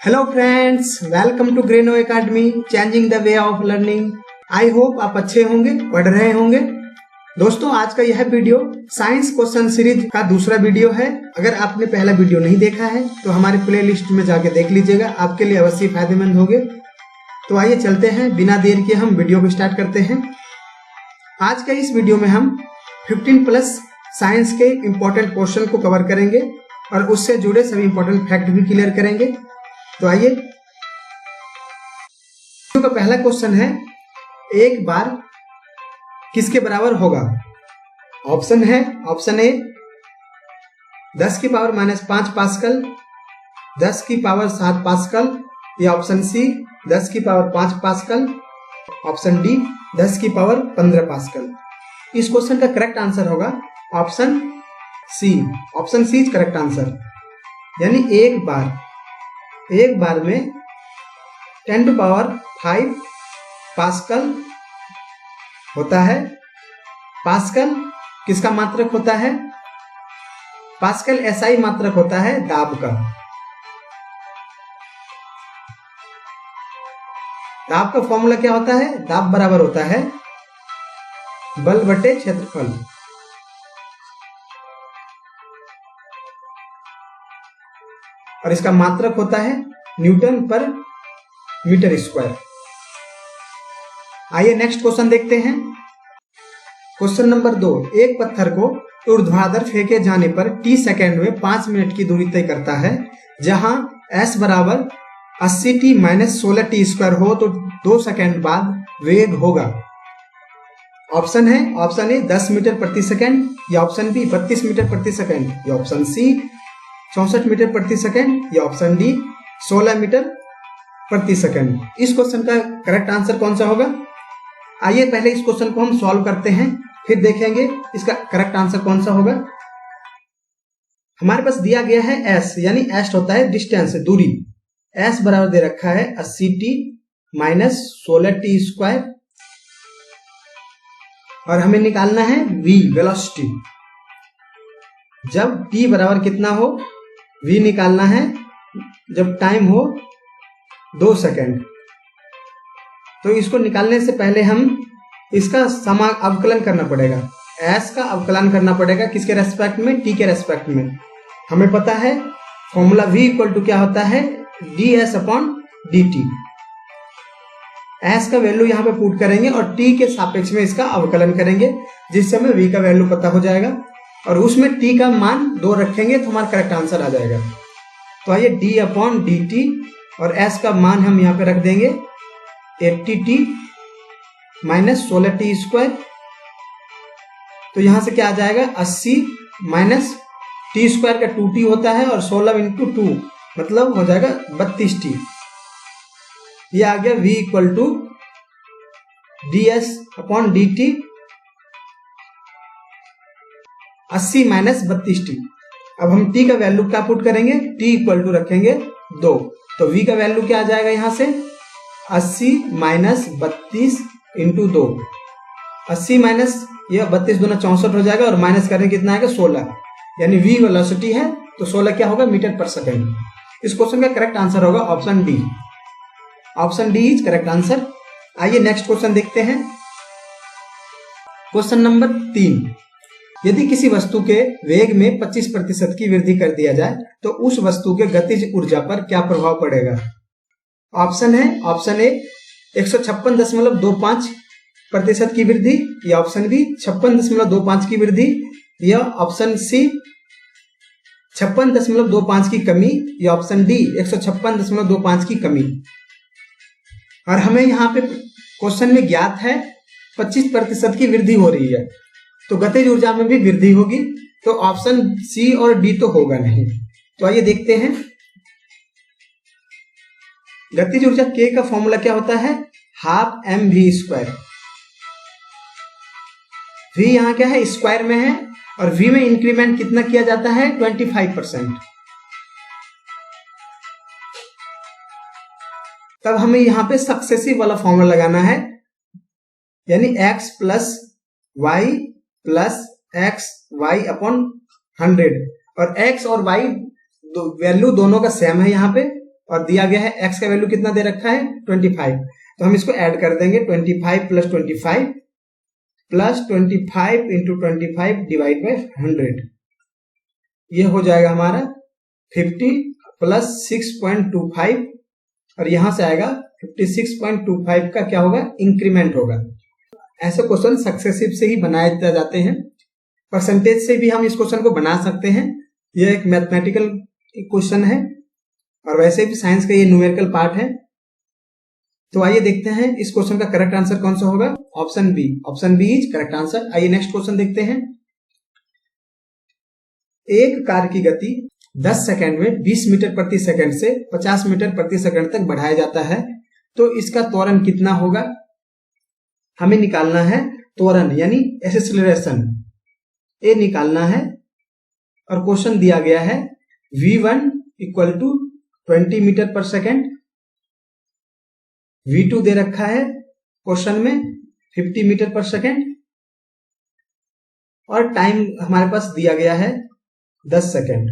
Hello friends, welcome to Greno academy, changing the way of learning. I hope आप अच्छे होंगे, पढ़ रहे होंगे। दोस्तों, आज का यह वीडियो साइंस क्वेश्चन सीरीज का दूसरा वीडियो है। अगर आपने पहला वीडियो नहीं देखा है तो हमारे प्लेलिस्ट में जाके देख लीजिएगा, आपके लिए अवश्य फायदेमंद होंगे। तो आइए चलते हैं, बिना देर के हम वीडियो को स्टार्ट करते हैं। आज का इस वीडियो में हम 15+ साइंस के इंपॉर्टेंट क्वेश्चन को कवर करेंगे और उससे जुड़े सभी इंपॉर्टेंट फैक्ट भी क्लियर करेंगे। तो आइए, का पहला क्वेश्चन है, एक बार किसके बराबर होगा? ऑप्शन है, ऑप्शन ए 10 की पावर -5 पास्कल, 10 की पावर 7 पास्कल, या ऑप्शन सी 10 की पावर 5 पास्कल, ऑप्शन डी 10 की पावर 15 पास्कल। इस क्वेश्चन का करेक्ट आंसर होगा option C. Option C is correct answer. यानी एक बार में 10⁵ पास्कल होता है। पास्कल किसका मात्रक होता है? पास्कल एसआई मात्रक होता है दाब का। दाब का फॉर्मूला क्या होता है? दाब बराबर होता है बल बटे क्षेत्रफल। और इसका मात्रक होता है न्यूटन पर मीटर स्क्वायर। आइए नेक्स्ट क्वेश्चन देखते हैं। क्वेश्चन नंबर 2, एक पत्थर को ऊर्ध्वाधर फेंके जाने पर t सेकेंड में 5 मिनट की दूरी तय करता है। जहां s बराबर 80t - 16t² हो तो 2 सेकेंड बाद वेग होगा। ऑप्शन है, ऑप्शन ए 10 मीटर प्रति सेकेंड, या ऑप्शन बी 32 मीटर प्रति सेकेंड, या ऑप्शन सी 64 मीटर प्रति सेकेंड, या ऑप्शन डी 16 मीटर प्रति सेकेंड। इस क्वेश्चन का करेक्ट आंसर कौन सा होगा? आइए पहले इस क्वेश्चन को हम सॉल्व करते हैं, फिर देखेंगे इसका करेक्ट आंसर कौन सा होगा। हमारे पास दिया गया है s, यानी s होता है डिस्टेंस, दूरी। s बराबर दे रखा है 80t - 16t², और हमें निकालना है v, वेलोसिटी। जब t बराबर कितना हो, v निकालना है जब टाइम हो 2 सेकेंड। तो इसको निकालने से पहले हम इसका अवकलन करना पड़ेगा। s का अवकलन करना पड़ेगा किसके रेस्पेक्ट में? t के रेस्पेक्ट में। हमें पता है फॉर्मूला v इक्वल टू क्या होता है? ds/dt। s का वैल्यू यहाँ पे पुट करेंगे और t के सापेक्ष में इसका अवकलन करेंगे, जिससे हमें v का वैल्यू पता हो जाएगा। और उसमें t का मान 2 रखेंगे तो हमारा करेक्ट आंसर आ जाएगा। तो आइए d/dt, और s का मान हम यहाँ पे रख देंगे 80t - 16t²। तो यहां से क्या आ जाएगा? 80 - t² का 2t होता है, और 16 × 2 मतलब हो जाएगा 32t। ये आ गया v equal to ds/dt 80 - 32t। अब हम t का वैल्यू क्या पुट करेंगे? t इक्वल टू रखेंगे 2। तो v का वैल्यू क्या आ जाएगा यहां से? 80 - 32 × 2। 80 - यह 32 दूना 64 हो जाएगा, और माइनस करेंगे कितना आएगा? 16। यानी v वेलोसिटी है तो 16 क्या होगा? मीटर पर सेकेंड। इस क्वेश्चन का करेक्ट आंसर होगा option D. Option D is correct answer. आइए नेक्स्ट क्वेश्चन देखते हैं। क्वेश्चन नंबर 3, यदि किसी वस्तु के वेग में 25% की वृद्धि कर दिया जाए तो उस वस्तु के गतिज ऊर्जा पर क्या प्रभाव पड़ेगा? ऑप्शन है, ऑप्शन ए 156.25% की वृद्धि, या ऑप्शन बी 56.25 की वृद्धि, या ऑप्शन सी 56.25 की कमी, या ऑप्शन डी 156.25 की कमी। और हमें यहाँ पे क्वेश्चन में ज्ञात है 25% की वृद्धि हो रही है, तो गतिज ऊर्जा में भी वृद्धि होगी। तो ऑप्शन सी और डी तो होगा नहीं। तो आइए देखते हैं। गतिज ऊर्जा k का फॉर्मूला क्या होता है? 12 mv²। v यहां क्या है? स्क्वायर में है, और v में इंक्रीमेंट कितना किया जाता है? 25%। तब हमें यहां पे सक्सेसिव वाला फॉर्मूला लगाना है, यानी x + y + x/y/100। और x और y वैल्यू दोनों का सेम है यहाँ पे, और दिया गया है x का वैल्यू कितना दे रखा है 25। तो हम इसको ऐड कर देंगे 25 plus 25 plus 25 into 25 divide by 100। ये हो जाएगा हमारा 50 प्लस 6.25 और यहां से आएगा 56.25 का क्या होगा इंक्रीमेंट होगा। ऐसे क्वेश्चन सक्सेसिव से ही बनाए जाते हैं, परसेंटेज से भी हम इस क्वेश्चन को बना सकते हैं। यह एक मैथमेटिकल क्वेश्चन है और वैसे भी साइंस का ये न्यूमेरिकल पार्ट है। तो आइए देखते हैं इस क्वेश्चन का करेक्ट आंसर कौन सा होगा। Option B, option B is correct answer. आइए नेक्स्ट क्वेश्चन देखते हैं। एक कार की गति 10 सेकंड में 20 मीटर प्रति सेकंड से 50 मीटर प्रति सेकंड तक बढ़ाया जाता है, तो इसका त्वरण कितना होगा। हमें निकालना है त्वरण यानी एक्सेलरेशन, ये निकालना है। और क्वेश्चन दिया गया है v1 इक्वल टू 20 मीटर पर सेकेंड, v2 दे रखा है क्वेश्चन में 50 मीटर पर सेकेंड और टाइम हमारे पास दिया गया है 10 सेकेंड।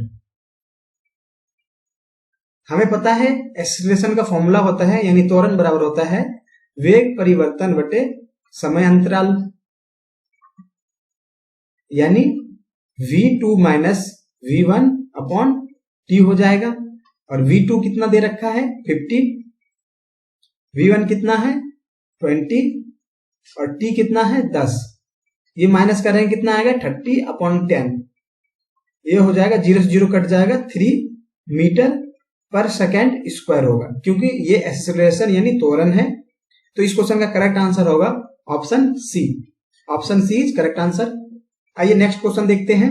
हमें पता है एक्सेलरेशन का फॉर्मूला होता है यानी त्वरण बराबर होता है वेग परिवर्तन बटे समय अंतराल, यानी v2 minus v1 upon t हो जाएगा। और v2 कितना दे रखा है 50, v1 कितना है 20 और t कितना है 10। ये माइनस करेंगे कितना आएगा 30 अपॉन 10। ये हो जाएगा 0 से 0 कट जाएगा 3 मीटर पर सेकेंड स्क्वायर होगा, क्योंकि ये एक्सेलरेशन यानी त्वरण है। तो इस क्वेश्चन का करेक्ट आंसर होगा option C. Option C is correct answer. आइए नेक्स्ट क्वेश्चन देखते हैं।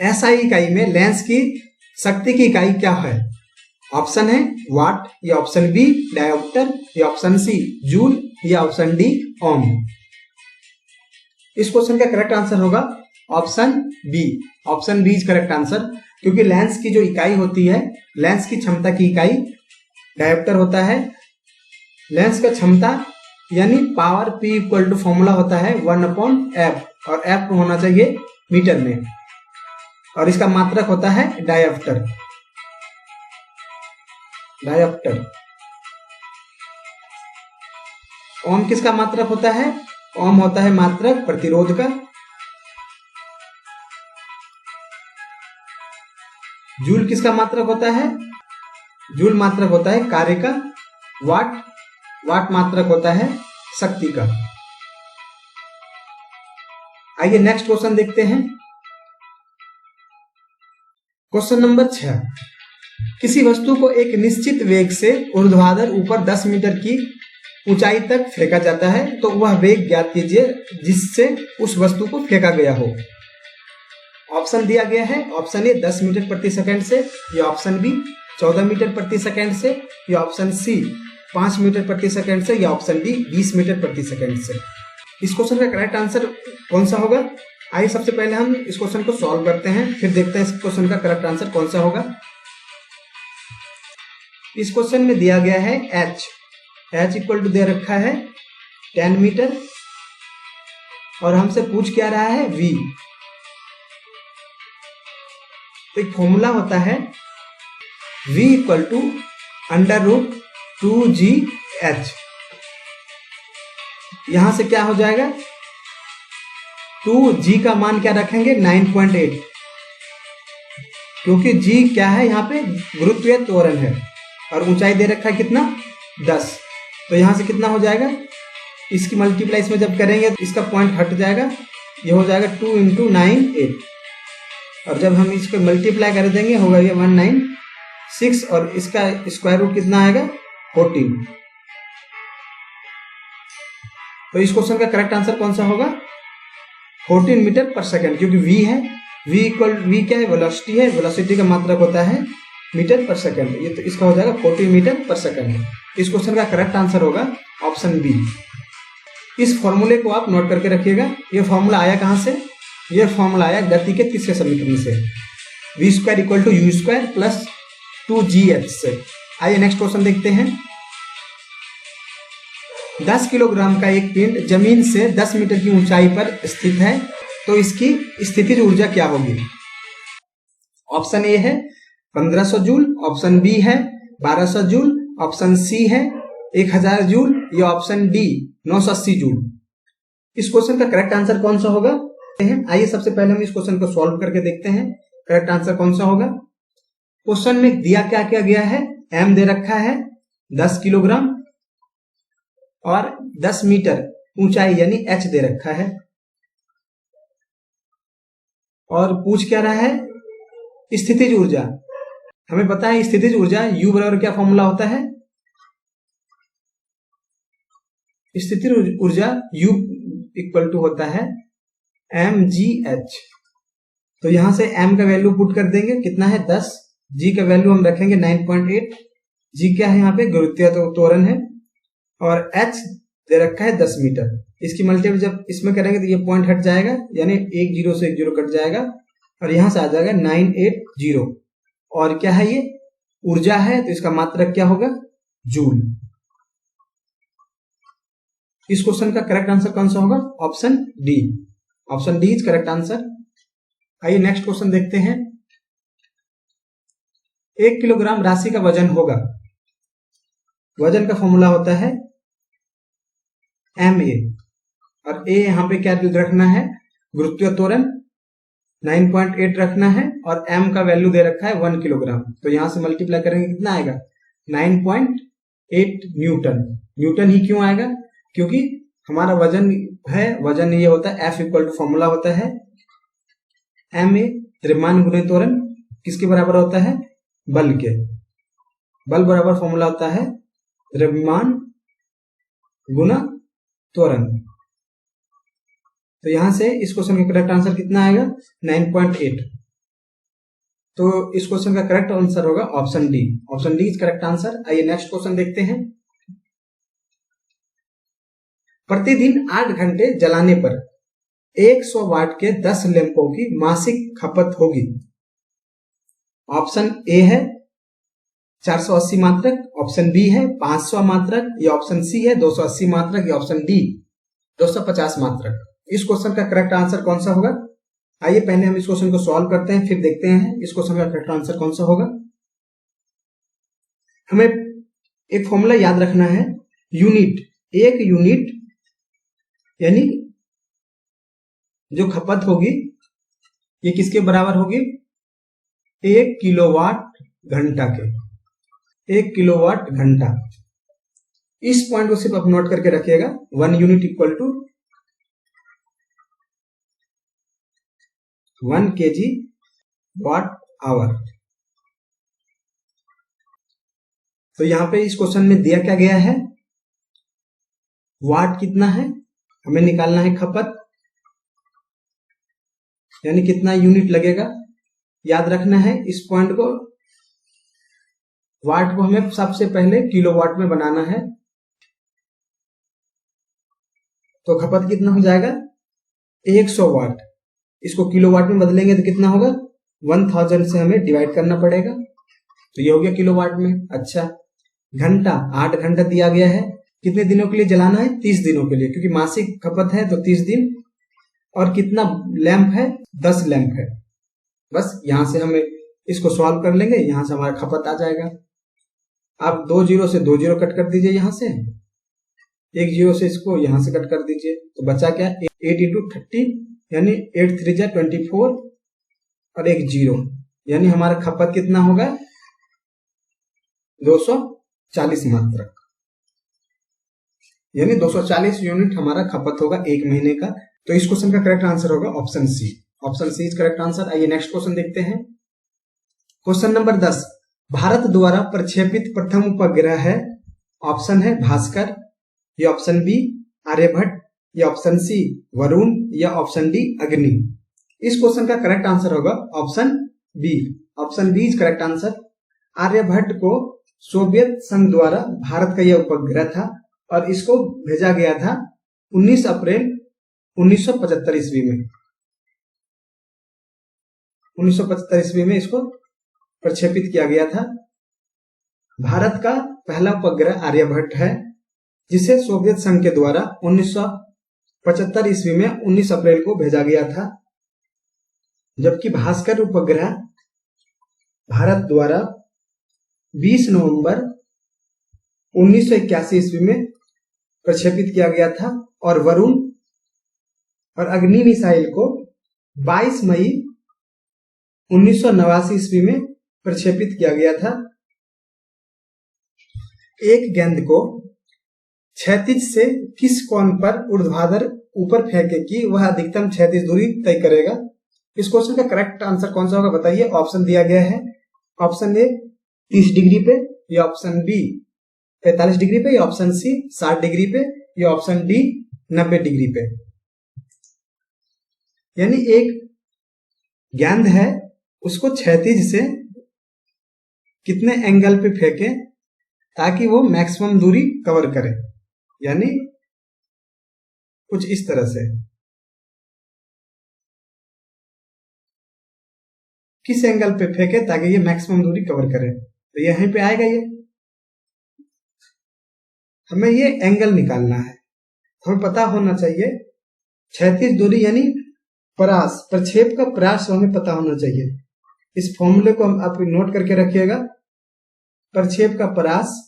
SI इकाई में लेंस की शक्ति की इकाई क्या है। ऑप्शन है वाट, या ऑप्शन बी डायोप्टर, या ऑप्शन सी जूल, या ऑप्शन डी ओम। इस क्वेश्चन का करेक्ट आंसर होगा option B. Option B is correct answer, क्योंकि लेंस की जो इकाई होती है, लेंस की क्षमता की इकाई डायोप्टर होता है। लेंस का क्षमता यानी power P equal to formula होता है 1/f और f होना चाहिए मीटर में, और इसका मात्रक होता है डायोप्टर। डायोप्टर। ओम किसका मात्रक होता है। ओम होता है मात्रक प्रतिरोध का। जूल किसका मात्रक होता है। जूल मात्रक होता है कार्य का। वाट, वाट मात्रक होता है शक्ति का। आइए नेक्स्ट क्वेश्चन देखते हैं। Question number 6। किसी वस्तु को एक निश्चित वेग से ऊर्ध्वाधर ऊपर 10 मीटर की ऊंचाई तक फेंका जाता है, तो वह वेग ज्ञात कीजिए जिससे उस वस्तु को फेंका गया हो। ऑप्शन दिया गया है। ऑप्शन ए 10 मीटर प्रति सेकंड से, या ऑप्शन बी 14 मीटर प्रति सेकंड से, या ऑप्शन सी 5 मीटर प्रति सेकंड से, या ऑप्शन डी 20 मीटर प्रति सेकंड से। इस क्वेश्चन का करेक्ट आंसर कौन सा होगा। आइए सबसे पहले हम इस क्वेश्चन को सॉल्व करते हैं, फिर देखते हैं इस क्वेश्चन का करेक्ट आंसर कौन सा होगा। इस क्वेश्चन में दिया गया है h इक्वल टू दे रखा है 10 मीटर और हमसे पूछ क्या रहा है v। तो एक फॉर्मूला होता है v इक्वल टू √2gh। यहां से क्या हो जाएगा 2g का मान क्या रखेंगे 9.8, क्योंकि g क्या है यहाँ पे गुरुत्वीय त्वरण है और ऊंचाई दे रखा है कितना 10। तो यहां से कितना हो जाएगा, इसकी मल्टीप्लाई इसमें जब करेंगे तो इसका पॉइंट हट जाएगा, ये हो जाएगा 2 × 9 8। और जब हम इसको मल्टीप्लाई कर देंगे होगा ये 196 और इसका स्क्वायर रूट कितना आएगा 14। तो इस क्वेश्चन का करेक्ट आंसर कौन सा होगा 14 मीटर पर सेकंड, क्योंकि v है। v क्या है वेलोसिटी है, वेलोसिटी का मात्रक होता है मीटर पर सेकंड। ये तो इसका हो जाएगा 14 मीटर पर सेकंड। इस क्वेश्चन का करेक्ट आंसर होगा ऑप्शन बी। इस फॉर्मूले को आप नोट करके रखिएगा। ये फॉर्मूला आया कहां से, ये फॉर्मूला आया गति के तीसरे समीकरण से, v² = u² + 2gh से। आइए नेक्स्ट क्वेश्चन देखते हैं। 10 किलोग्राम का एक पिंड जमीन से 10 मीटर की ऊंचाई पर स्थित है, तो इसकी स्थितिज ऊर्जा क्या होगी। ऑप्शन ए है 1500 जूल, ऑप्शन बी है 1200 जूल, ऑप्शन सी है 1000 जूल, या ऑप्शन डी 980 जूल। इस क्वेश्चन का करेक्ट आंसर कौन सा होगा? आइए सबसे पहले हम इस क्वेश्चन को सॉल्व करके देखते हैं करेक्ट आंसर कौन सा होगा। क्वेश्चन में दिया क्या क्या गया है, एम दे रखा है 10 किलोग्राम और 10 मीटर ऊंचाई यानी एच दे रखा है, और पूछ क्या रहा है, स्थितिज ऊर्जा। हमें पता है स्थितिज ऊर्जा U बराबर क्या फॉर्मूला होता है, स्थितिज ऊर्जा U इक्वल टू होता है mgh। तो यहां से m का वैल्यू पुट कर देंगे, कितना है 10, g का वैल्यू हम रखेंगे 9.8, g क्या है यहाँ पे गुरुत्वीय त्वरण है, और h दे रखा है 10 मीटर। इसकी मल्टीप्लाई जब इसमें करेंगे तो ये पॉइंट हट जाएगा, यानी एक जीरो से एक जीरो कट जाएगा, और यहां से आ जाएगा 980। और क्या है ये ऊर्जा है, तो इसका मात्रक क्या होगा, जूल। इस क्वेश्चन का करेक्ट आंसर कौन सा होगा, option D. Option D is correct answer. आइए नेक्स्ट क्वेश्चन देखते हैं। 1 किलोग्राम राशि का वजन होगा, वजन का फॉर्मूला होता है ma, और a यहां पे क्या रखना है, गुरुत्वीय त्वरण 9.8 रखना है, और m का वैल्यू दे रखा है 1 किलोग्राम। तो यहां से मल्टीप्लाई करेंगे कितना आएगा, 9.8 न्यूटन। न्यूटन ही क्यों आएगा, क्योंकि हमारा वजन है, वजन ये होता है F इक्वल टू फॉर्मूला होता है ma, द्रव्यमान गुणे त्वरण, किसके बराबर होता है, बल के। बल बराबर फॉर्मूला होता है द्रव्यमान गुना त्वरण। तो यहां से इस क्वेश्चन का करेक्ट आंसर कितना आएगा, 9.8। तो इस क्वेश्चन का करेक्ट आंसर होगा option D. Option D is correct answer. आइए नेक्स्ट क्वेश्चन देखते हैं। प्रतिदिन 8 घंटे जलाने पर 100 वाट के 10 लैंपों की मासिक खपत होगी। ऑप्शन ए है 480 मात्रक, ऑप्शन बी है 500 मात्रक, या ऑप्शन सी है 280 मात्रक, या ऑप्शन डी 250 मात्रक। इस क्वेश्चन का करेक्ट आंसर कौन सा होगा? आइए पहले हम इस क्वेश्चन को सॉल्व करते हैं, फिर देखते हैं इस क्वेश्चन का करेक्ट आंसर कौन सा होगा। हमें एक फॉर्मूला याद रखना है, यूनिट, एक यूनिट यानी जो खपत होगी ये किसके बराबर होगी, 1 किलोवाट घंटा के। 1 किलोवाट घंटा, इस पॉइंट को सिर्फ आप नोट करके रखिएगा। 1 unit equal to 1 kg watt hour. तो यहां पे इस क्वेश्चन में दिया क्या गया है, वाट कितना है, हमें निकालना है खपत, यानी कितना यूनिट लगेगा। याद रखना है इस पॉइंट को, वाट को हमें सबसे पहले किलोवाट में बनाना है। तो खपत कितना हो जाएगा, 100 वाट। इसको किलोवाट में बदलेंगे तो कितना होगा, 1000 से हमें डिवाइड करना पड़ेगा, तो ये हो गया किलोवाट में। अच्छा, घंटा, 8 घंटा दिया गया है, कितने दिनों के लिए जलाना है, 30 दिनों के लिए, क्योंकि मासिक खपत है तो 30 दिन। और कितना लैंप है, 10 लैंप है। बस यहां से हमें इसको सॉल्व कर लेंगे, यहां से हमारा खपत आ जाएगा। आप 2 जीरो से 2 जीरो कट कर दीजिए, यहां से 1 जीरो से इसको यहां से कट कर दीजिए, तो बचा क्या, 8 इंटू 30 यानी 8 3 जा 24, और 1 जीरो, यानी हमारा खपत कितना होगा, 240 मात्रक, यानी 240 यूनिट हमारा खपत होगा 1 महीने का। तो इस क्वेश्चन का करेक्ट आंसर होगा option C. Option C is correct answer. आइए नेक्स्ट क्वेश्चन देखते हैं। क्वेश्चन नंबर 10, भारत द्वारा प्रक्षेपित प्रथम उपग्रह है। ऑप्शन है भास्कर, या ऑप्शन बी आर्यभट्ट, या ऑप्शन सी वरुण, या ऑप्शन डी अग्नि। इस क्वेश्चन का करेक्ट आंसर होगा option B. Option B is correct answer. Aryabhata को सोवियत संघ द्वारा भारत का यह उपग्रह था, और इसको भेजा गया था 19 अप्रैल 1975 ईस्वी में। 1975 ईस्वी में इसको प्रक्षेपित किया गया था। भारत का पहला उपग्रह आर्यभट्ट है, जिसे सोवियत संघ के द्वारा 1975 ईस्वी में 19 अप्रैल को भेजा गया था। जबकि भास्कर उपग्रह भारत द्वारा 20 नवंबर 1981 ईस्वी में प्रक्षेपित किया गया था और वरुण और अग्नि मिसाइल को 22 मई 1989 ईस्वी में प्रक्षेपित किया गया था। एक गेंद को क्षैतिज से किस कोण पर ऊर्ध्वाधर ऊपर फेंके कि वह अधिकतम क्षैतिज दूरी तय करेगा। इस क्वेश्चन का करेक्ट आंसर कौन सा होगा बताइए। ऑप्शन दिया गया है, ऑप्शन ए 30 डिग्री पे, या ऑप्शन बी 45 डिग्री पे, या ऑप्शन सी 60 डिग्री पे, या ऑप्शन डी 90 डिग्री पे। यानी एक गेंद है, उसको क्षैतिज से कितने एंगल पे फेंके ताकि वो मैक्सिमम दूरी कवर करे, यानी कुछ इस तरह से। किस एंगल पे फेंके ताकि ये मैक्सिमम दूरी कवर करे, तो यहीं पे आएगा। ये हमें ये एंगल निकालना है, हमें पता होना चाहिए क्षैतिज दूरी यानी परास, प्रक्षेप का परास हमें पता होना चाहिए। इस फॉर्मूले को हम आप नोट करके रखिएगा। प्रक्षेप का परास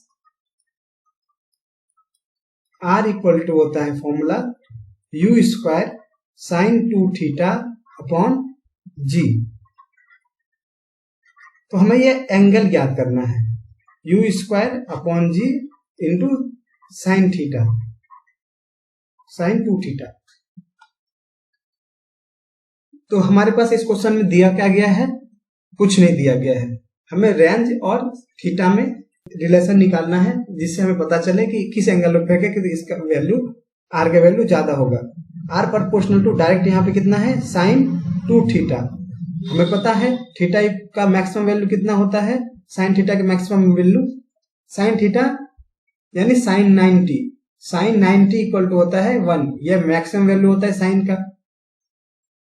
R इक्वल टू होता है formula u² sin 2 theta upon g। तो हमें ये एंगल ज्ञात करना है, u² upon g into sine theta, sin 2 theta. तो हमारे पास इस क्वेश्चन में दिया क्या गया है, कुछ नहीं दिया गया है। हमें रेंज और थीटा में रिलेशन निकालना है, जिससे हमें पता चले कि किस एंगल में फेंके कि इसका वैल्यू आर का वैल्यू ज्यादा होगा। आर प्रोपोर्शनल टू डायरेक्ट यहाँ पे कितना है sin 2 थीटा। हमें पता है थीटा का मैक्सिमम वैल्यू कितना होता है, sin थीटा का मैक्सिमम वैल्यू sin थीटा यानी sin 90, sin 90 इक्वल टू होता है 1। यह मैक्सिमम वैल्यू होता है साइन का।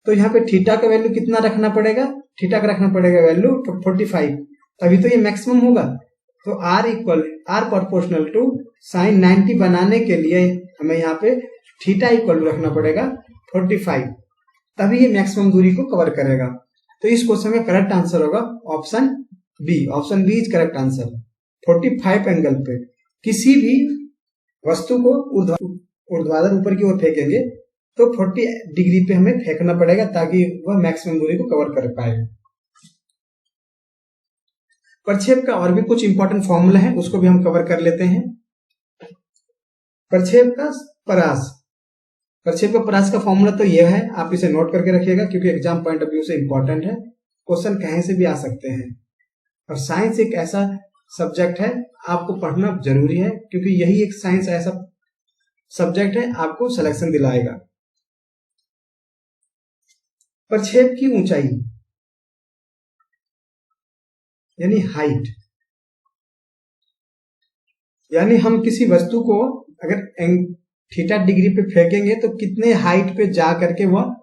तो यहाँ पे थीटा का वैल्यू कितना रखना पड़ेगा, थीटा का रखना पड़ेगा वैल्यू 45, तभी तो ये मैक्सिमम होगा। तो R प्रोपोर्शनल टू sin 90 बनाने के लिए हमें यहाँ पे थीटा इक्वल रखना पड़ेगा 45, तभी ये मैक्सिमम दूरी को कवर करेगा। तो इस क्वेश्चन का करेक्ट आंसर होगा option B. Option B is correct answer. 45 angle पे किसी भी वस्तु को ऊर्ध्वाधर ऊपर की ओर फेंकेंगे तो 40 डिग्री पे हमें फेंकना पड़ेगा ताकि वह मैक्सिमम दूरी को कवर कर पाए। प्रक्षेप का और भी कुछ इंपॉर्टेंट फॉर्मूला है, उसको भी हम कवर कर लेते हैं। प्रक्षेप का परास, प्रक्षेप का परास का फॉर्मूला तो यह है, आप इसे नोट करके रखिएगा क्योंकि एग्जाम पॉइंट ऑफ व्यू से इंपॉर्टेंट है। क्वेश्चन कहीं से भी आ सकते हैं और साइंस एक ऐसा सब्जेक्ट है आपको पढ़ना जरूरी है, क्योंकि यही एक साइंस ऐसा सब्जेक्ट है आपको सिलेक्शन दिलाएगा। प्रक्षेप की ऊंचाई यानी हाइट, यानी हम किसी वस्तु को अगर थीटा डिग्री पे फेंकेंगे तो कितने हाइट पे जा करके वह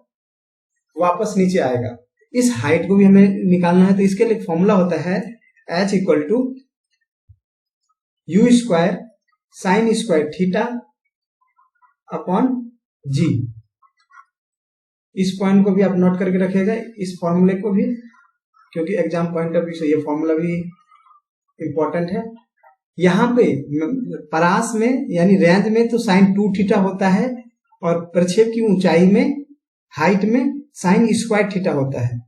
वापस नीचे आएगा। इस हाइट को भी हमें निकालना है, तो इसके लिए फॉर्मूला होता है H equal to u² sin² theta upon g। इस पॉइंट को भी आप नोट करके रखिएगा, इस फॉर्मूले को भी, क्योंकि एग्जाम पॉइंट ऑफ व्यू से ये फॉर्मूला भी इंपॉर्टेंट है। यहाँ पे परास में यानी रेंज में तो sin 2 थीटा होता है और प्रक्षेप की ऊंचाई में हाइट में sin² थीटा होता है।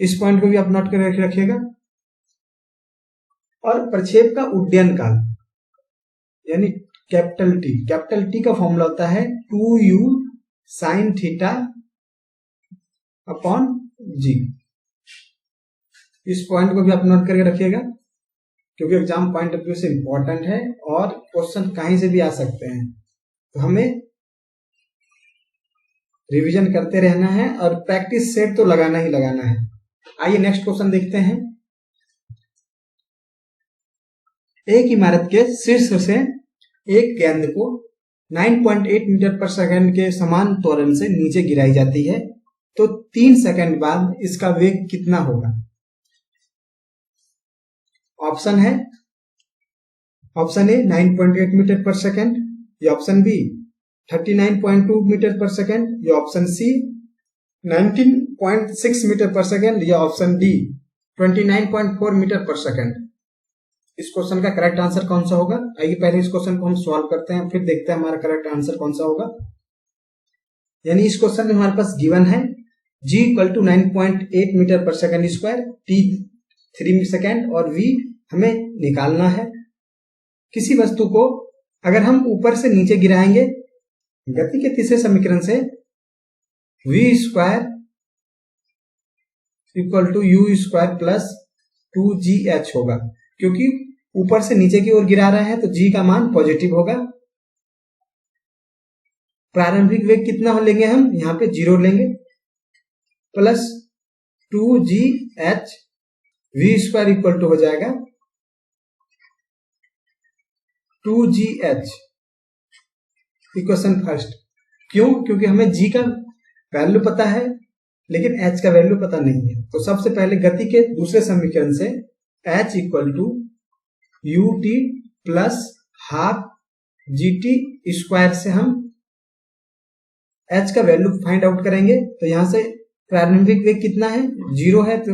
इस पॉइंट को भी आप नोट करके रखिएगा। और प्रक्षेप का उड्डयन काल यानी कैपिटल टी का फॉर्मूला होता है 2u sin थीटा अपॉन जी। इस पॉइंट को भी आप नोट करके रखिएगा क्योंकि एग्जाम पॉइंट ऑफ व्यू से इंपॉर्टेंट है और क्वेश्चन कहीं से भी आ सकते हैं, तो हमें रिवीजन करते रहना है और प्रैक्टिस सेट तो लगाना ही लगाना है। आइए नेक्स्ट क्वेश्चन देखते हैं। एक इमारत के शीर्ष से एक गेंद को 9.8 मीटर पर सेकंड के समान त्वरण से नीचे गिराई जाती है, तो 3 सेकंड बाद इसका वेग कितना होगा। ऑप्शन है, ऑप्शन ए 9.8 मीटर पर सेकंड, या ऑप्शन बी 39.2 मीटर पर सेकंड, या ऑप्शन सी 19.6 मीटर पर सेकंड, या ऑप्शन डी 29.4 मीटर पर सेकंड। इस क्वेश्चन का करेक्ट आंसर कौन सा होगा? आइए पहले इस क्वेश्चन को हम सॉल्व करते हैं, फिर देखते हैं हमारा करेक्ट आंसर कौन सा होगा। यानी इस क्वेश्चन में हमारे पास गिवन है g इक्वल टू 9.8 मीटर पर सेकंड स्क्वायर, t 3 सेकंड और v हमें निकालना है। किसी वस्तु को अगर हम ऊपर से नीचे गिराएंगे गति के तीसरे समीकरण से v square equal to u square plus 2gh होगा, क्योंकि ऊपर से नीचे की ओर गिरा रहा है तो g का मान पॉजिटिव होगा। प्रारंभिक वेग कितना लेंगे हम? यहाँ पे 0 लेंगे, plus 2gh v square equal to हो जाएगा 2gh। Equation first. क्यों? क्योंकि हमें g का वैल्यू पता है लेकिन h का वैल्यू पता नहीं है। तो सबसे पहले गति के दूसरे समीकरण से h equal to ut plus half gt square से हम h का वैल्यू फाइंड आउट करेंगे। तो यहां से प्रारंभिक वेग कितना है? 0 है, तो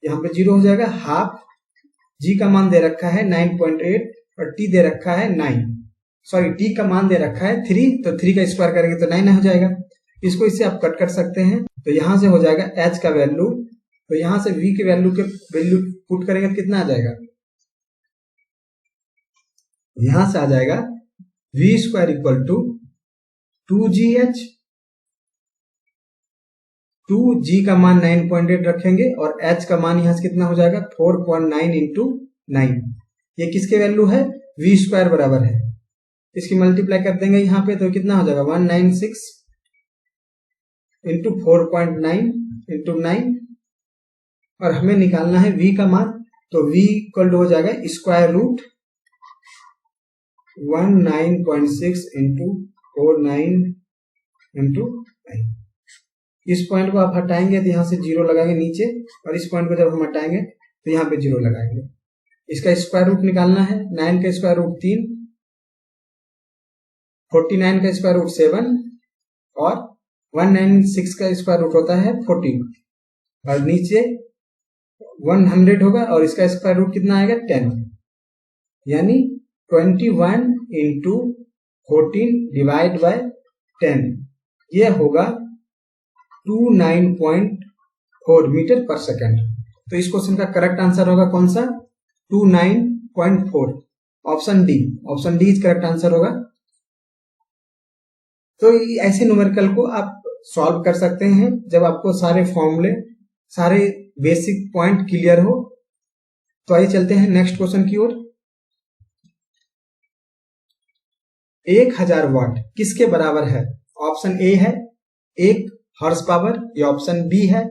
यहाँ पे 0 हो जाएगा। हाफ g का मान दे रखा है 9.8 और t दे रखा है 9, सॉरी t का मान दे रखा है 3, तो 3 का स्क्वायर करेंगे तो 9 हो जाएगा। इसको इससे आप कट कर सकते हैं, तो यहां से हो जाएगा h का वैल्यू, तो यहां से v के वैल्यू पुट करेंगे तो कितना आ जाएगा? यहां से आ जाएगा v square equal to 2gh, 2g का मान 9.8 रखेंगे और h का मान यहां से कितना हो जाएगा? 4.9 इंटू 9। ये किसके वैल्यू है? v स्क्वायर बराबर है, इसकी मल्टीप्लाई कर देंगे यहाँ पे तो कितना हो जाएगा? 196 इंटू 4.9 इंटू 9, और हमें निकालना है v का मान, तो v इक्वल टू हो जाएगा स्क्वायर रूट 19.6 इंटू 49 इंटू 9। इस पॉइंट को आप हटाएंगे तो यहाँ से 0 लगाएंगे नीचे, और इस पॉइंट को जब हम हटाएंगे तो यहाँ पे 0 लगाएंगे। इसका स्क्वायर रूट निकालना है। 9 का स्क्वायर रूट 3, 49 का स्क्वायर रूट 7 और 196 का स्क्वायर रूट होता है 14, और नीचे 100 होगा और इसका स्क्वायर रूट कितना आएगा? 10, यानी 21 इंटू 14 डिवाइड बाय 10, ये होगा 29.4 मीटर पर सेकंड। तो इस क्वेश्चन का करेक्ट आंसर होगा कौन सा? 29.4, option D. Option D is correct answer होगा। तो ऐसे न्यूमेरिकल को आप सॉल्व कर सकते हैं जब आपको सारे फॉर्मूले, सारे बेसिक पॉइंट क्लियर हो। तो आइए चलते हैं नेक्स्ट क्वेश्चन की ओर। 1000 वाट किसके बराबर है? ऑप्शन ए है 1 हॉर्स पावर, या ऑप्शन बी है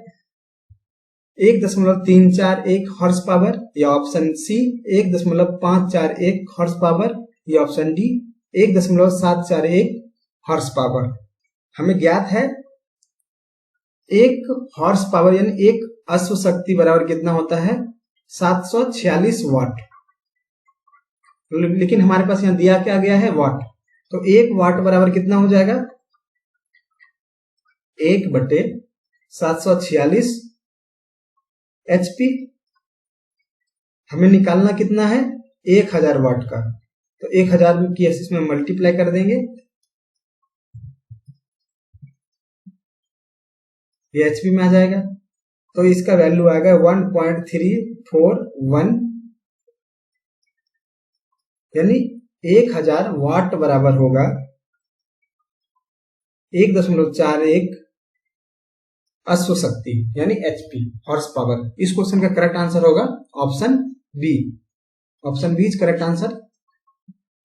1.341 हॉर्स पावर, या ऑप्शन सी 1.541 हॉर्स पावर, या ऑप्शन डी 1.741 हॉर्स पावर। हमें ज्ञात है 1 हॉर्स पावर यानी 1 अश्व शक्ति बराबर कितना होता है? 746 वाट। लेकिन हमारे पास यहाँ दिया क्या गया है? वाट। तो 1 वाट बराबर कितना हो जाएगा? 1/746 HP। हमें निकालना कितना है? 1000 वाट का, तो 1000 की इसमें मल्टीप्लाई कर देंगे, ये HP में आ जाएगा। तो इसका वैल्यू आएगा 1.341, यानी 1000 वाट बराबर होगा 1.41 अश्व शक्ति यानी HP, हॉर्स पावर। इस क्वेश्चन का करेक्ट आंसर होगा option B. Option B is correct answer.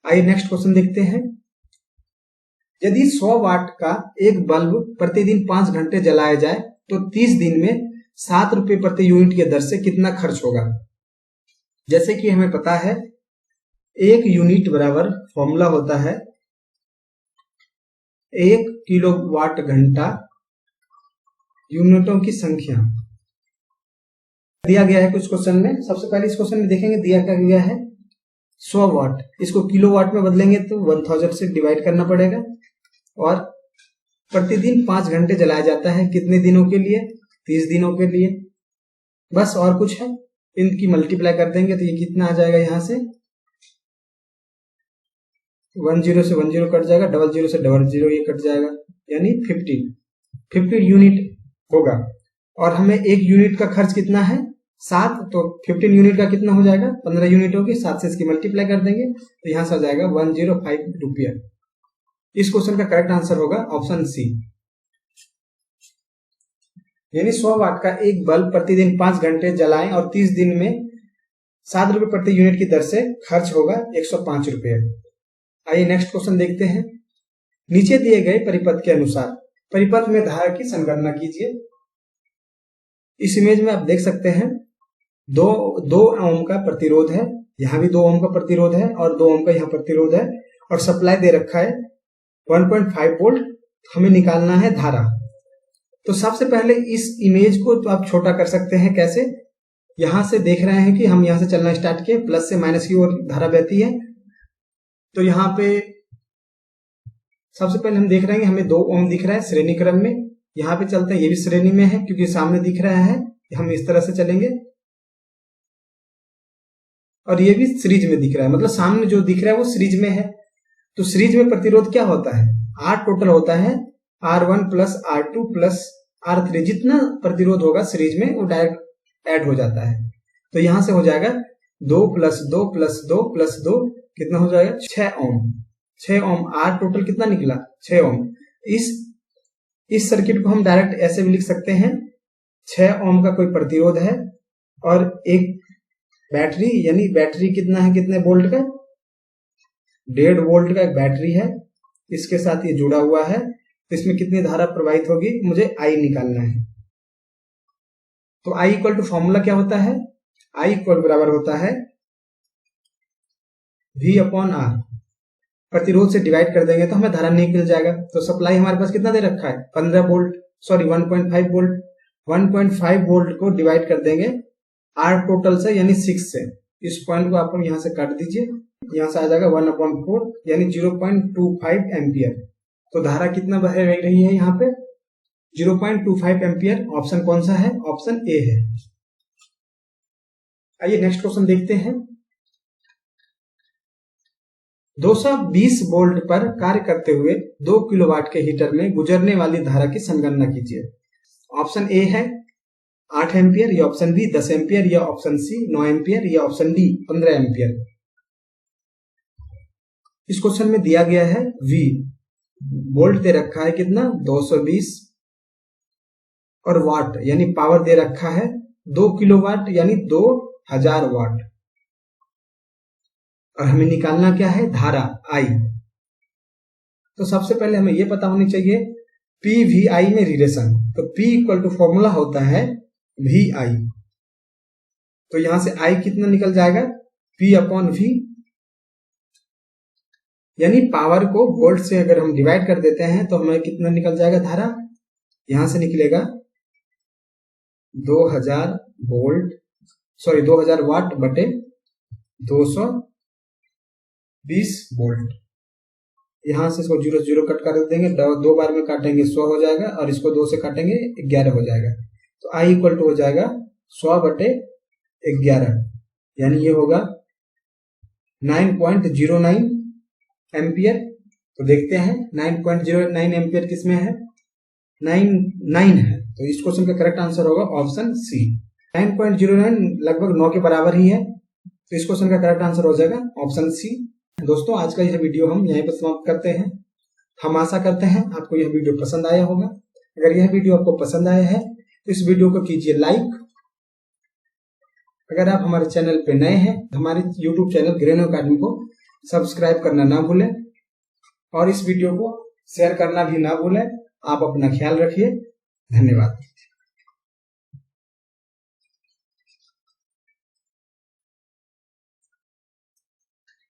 आइए नेक्स्ट क्वेश्चन देखते हैं। यदि 100 वाट का एक बल्ब प्रतिदिन 5 घंटे जलाया जाए तो 30 दिन में 7 रुपए प्रति यूनिट के दर से कितना खर्च होगा? जैसे कि हमें पता है 1 यूनिट बराबर फॉर्मूला होता है 1 किलोवाट घंटा यूनिटों की संख्या। दिया गया है कुछ क्वेश्चन में। सबसे पहले इस क्वेश्चन में देखेंगे दिया क्या गया है 100 वाट, इसको किलोवाट में बदलेंगे तो 1000 से डिवाइड करना पड़ेगा, और प्रतिदिन 5 घंटे जलाया जाता है कितने दिनों के लिए? 30 दिनों के लिए। बस, और कुछ है? इनकी मल्टीप्लाई कर देंगे तो ये कितना आ जाएगा, यहाँ से 10 से 10 कट जाएगा, 00 से 00 ये कट जाएगा, यानी 15 यूनिट होगा। और हमें एक यूनिट का खर्च कितना है, 7, तो 15 यूनिट का कितना हो जाएगा, 15 यूनिट होगी, 7 से इसकी मल्टीप्लाई कर देंगे तो यहाँ से आ जाएगा 105 रुपया। इस क्वेश्चन का करेक्ट आंसर होगा ऑप्शन सी, यानी 100 वाट का एक बल्ब प्रतिदिन 5 घंटे जलाएं और 30 दिन में 7 रुपए प्रति यूनिट की दर से खर्च होगा 105 रुपये। आइए नेक्स्ट क्वेश्चन देखते हैं। नीचे दिए गए परिपथ के अनुसार परिपथ में धारा की संगणना कीजिए। इस इमेज में आप देख सकते हैं 2 ओम का प्रतिरोध है, यहाँ भी 2 ओम का प्रतिरोध है और 2 ओम का यहाँ प्रतिरोध है, और सप्लाई दे रखा है 1.5 वोल्ट। हमें निकालना है धारा। तो सबसे पहले इस इमेज को तो आप छोटा कर सकते हैं। कैसे? यहां से देख रहे हैं कि हम यहां से चलना स्टार्ट किए, प्लस से माइनस की ओर धारा बहती है। तो यहाँ पे सबसे पहले हम देख रहे हैं कि हमें 2 ओम दिख रहा है श्रेणी क्रम में। यहाँ पे चलते हैं, ये भी श्रेणी में है क्योंकि सामने दिख रहा है। हम इस तरह से चलेंगे और ये भी सीरीज में दिख रहा है, मतलब सामने जो दिख रहा है वो सीरीज में है। तो सीरीज में प्रतिरोध क्या होता है, R टोटल होता है R1 plus R2 plus R3। जितना प्रतिरोध होगा सीरीज में वो डायरेक्ट ऐड हो जाता है। तो यहां से हो जाएगा 2 प्लस 2 प्लस 2 प्लस 2 कितना हो जाएगा, 6 ओम। 6 ओम, R टोटल कितना निकला, 6 ओम। इस सर्किट को हम डायरेक्ट ऐसे भी लिख सकते हैं, 6 ओम का कोई प्रतिरोध है और एक बैटरी, यानी बैटरी कितना है, कितने वोल्ट का, 1.5 वोल्ट का एक बैटरी है, इसके साथ ये जुड़ा हुआ है। तो इसमें कितनी धारा प्रवाहित होगी, मुझे I निकालना है। तो I इक्वल टू फॉर्मूला क्या होता है, I इक्वल बराबर होता है V अपॉन R। प्रतिरोध से डिवाइड कर देंगे तो हमें धारा निकल जाएगा। तो सप्लाई हमारे पास कितना दे रखा है, 15 वोल्ट, सॉरी 1.5 वोल्ट। 1.5 वोल्ट को डिवाइड कर देंगे R टोटल से, यानी 6 से। इस पॉइंट को आप यहां से काट दीजिए, यहां से आ जाएगा 1/4, यानी 0.25 एम्पियर। तो धारा कितना बह रही है यहाँ पे, 0.25 एम्पियर। ऑप्शन कौन सा है, ऑप्शन ए है। आइए नेक्स्ट क्वेश्चन देखते हैं। 220 वोल्ट पर कार्य करते हुए 2 किलोवाट के हीटर में गुजरने वाली धारा की संगणना कीजिए। ऑप्शन ए है 8 एम्पियर, या ऑप्शन बी 10 एम्पियर, या ऑप्शन सी 9 एम्पियर, या ऑप्शन डी 15 एम्पियर। इस क्वेश्चन में दिया गया है V, वोल्ट दे रखा है कितना, 220, और वाट यानी पावर दे रखा है 2 किलोवाट यानी 2000 वाट। और हमें निकालना क्या है, धारा I। तो सबसे पहले हमें यह पता होनी चाहिए PVI में रिलेशन। तो P इक्वल टू फॉर्मूला होता है VI। तो यहां से I कितना निकल जाएगा, P अपॉन V, यानी पावर को वोल्ट से अगर हम डिवाइड कर देते हैं तो हमें कितना निकल जाएगा धारा, यहां से निकलेगा 2000 वोल्ट, सॉरी 2000 वाट बटे 220 वोल्ट। यहां से इसको 0 0 कट कर देंगे, 2 बार में काटेंगे 100 हो जाएगा, और इसको 2 से काटेंगे 11 हो जाएगा। तो I इक्वल टू हो जाएगा 100 बटे 11, यानी ये होगा 9.09 एम्पियर। तो देखते हैं 9.09 एम्पियर किसमें है, 9 है। तो इस क्वेश्चन का करेक्ट आंसर होगा ऑप्शन सी। 9.09 लगभग 9 के बराबर ही है, तो इस क्वेश्चन का करेक्ट आंसर हो जाएगा ऑप्शन सी। दोस्तों आज का यह वीडियो हम यहीं पर समाप्त करते हैं। हम आशा करते हैं आपको यह वीडियो पसंद आया होगा। अगर यह वीडियो आपको पसंद आया है तो इस वीडियो को कीजिए लाइक। अगर आप हमारे चैनल पे नए हैं, हमारे YouTube चैनल ग्रेनो अकेडमी को सब्सक्राइब करना ना भूलें, और इस वीडियो को शेयर करना भी ना भूलें। आप अपना ख्याल रखिए। धन्यवाद।